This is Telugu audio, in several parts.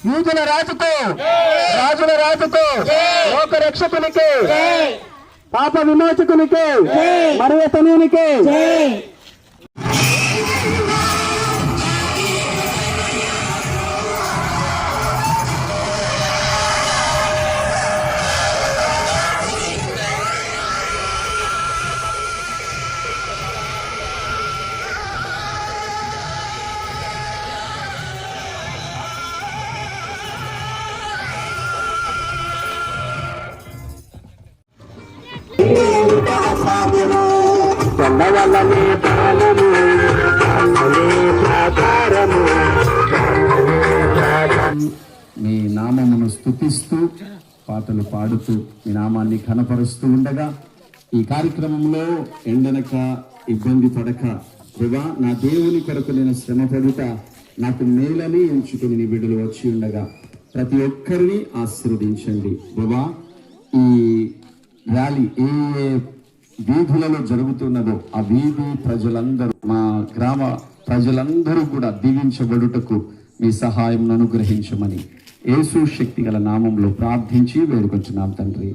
యూదుల రాజుకు, రాజుల రాజుకు, లోక రక్షకునికి, పాప విమోచకునికి, మరియ తనయునికి మీ నామమును స్తుతిస్తూ పాటలు పాడుతూ మీ నామాన్ని ఘనపరుస్తూ ఉండగా ఈ కార్యక్రమంలో ఎండనక ఇబ్బంది పడక దేవా నా దేవుని కొరకు నేను శ్రమ పడుట నాకు మేలని ఎంచుకుని నీ బిడ్డలు వచ్చి ఉండగా ప్రతి ఒక్కరిని ఆశీర్వదించండి దేవా. ఈ ర్యాలీ ఏ వీధులలో జరుగుతున్నదో ఆ వీధి ప్రజలందరూ, మా గ్రామ ప్రజలందరూ కూడా దీవించబడుటకు మీ సహాయం అనుగ్రహించమని యేసు శక్తి గల నామంలో ప్రార్థించి వేడుకొచ్చున్నాం తండ్రి.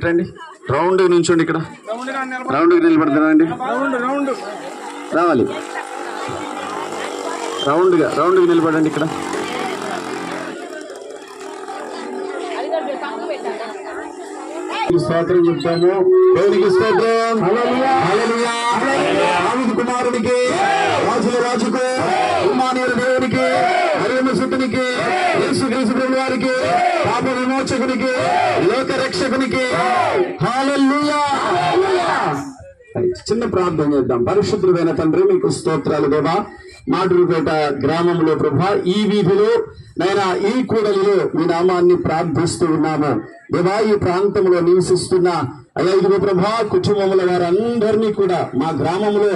రండి, రౌండ్ నుంచోండి. ఇక్కడ రౌండ్కి నిలబడతారండి, రావాలి. రౌండ్కి నిలబడండి. ఇక్కడ స్తోత్రం చెప్తాము. దేవునికి స్తోత్రం. దావీదు కుమారునికి, రాజుల రాజుకు, ఉమానీయుల దేవునికి, హరిమసుతునికి, యేసుక్రీస్తు ప్రభువు వారికి, పాప విమోచకునికి, లోక రక్షకునికి హల్లెలూయా. చిన్న ప్రార్థన చేద్దాం. పరిశుద్ధుడైన తండ్రి మీకు స్తోత్రాలు దేవా. మాటూరుపేట గ్రామంలో ప్రభా ఈ వీధిలో నైనా ఈ కూడలిలో మీ నామాన్ని ప్రార్థిస్తూ ఉన్నాము దేవా. ఈ ప్రాంతంలో నివసిస్తున్న అయ్యా ఇదిగో ప్రభా కుటుంబముల వారందరినీ కూడా మా గ్రామంలో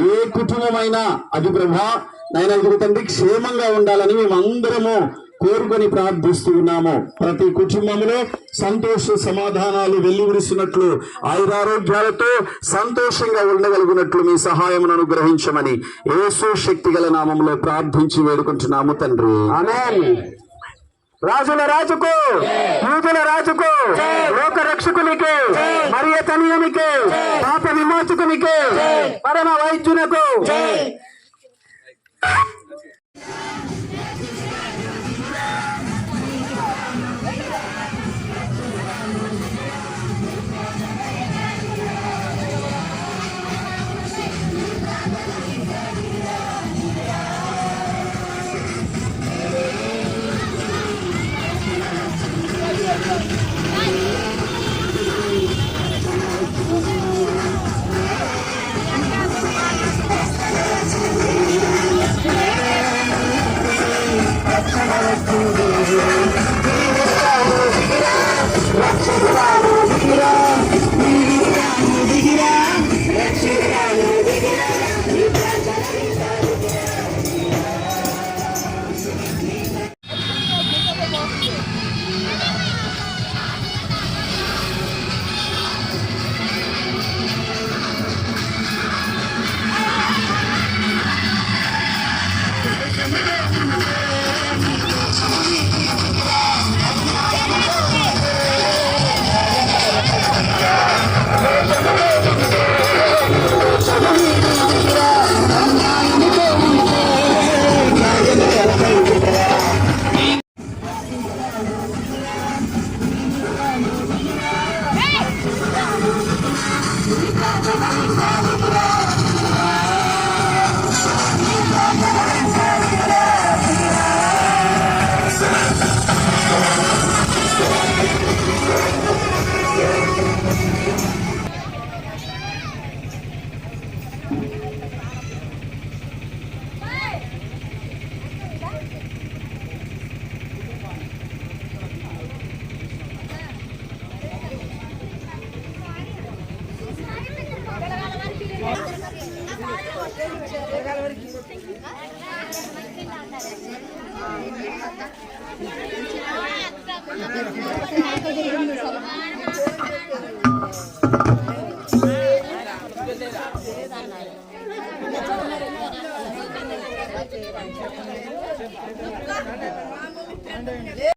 ఏ కుటుంబమైనా అది ప్రభా నైనా ఇదిగో తండ్రి క్షేమంగా ఉండాలని మేమందరము కోరుకొని ప్రార్థిస్తూ ఉన్నాము. ప్రతి కుటుంబంలో సంతోష సమాధానాలు వెల్లివిరుస్తున్నట్లు, ఆయురారోగ్యాలతో సంతోషంగా ఉండగలుగునట్లు మీ సహాయమును అనుగ్రహించమని యేసు శక్తి గల నామంలో ప్రార్థించి వేడుకుంటున్నాము తండ్రి. ఆమేన్. రాజుల రాజుకు, యూదుల రాజుకు, లోక రక్షకునికి, మరియ తనయునికి, పాప విమోచకునికి, పరమ వైద్యునకు Thank you.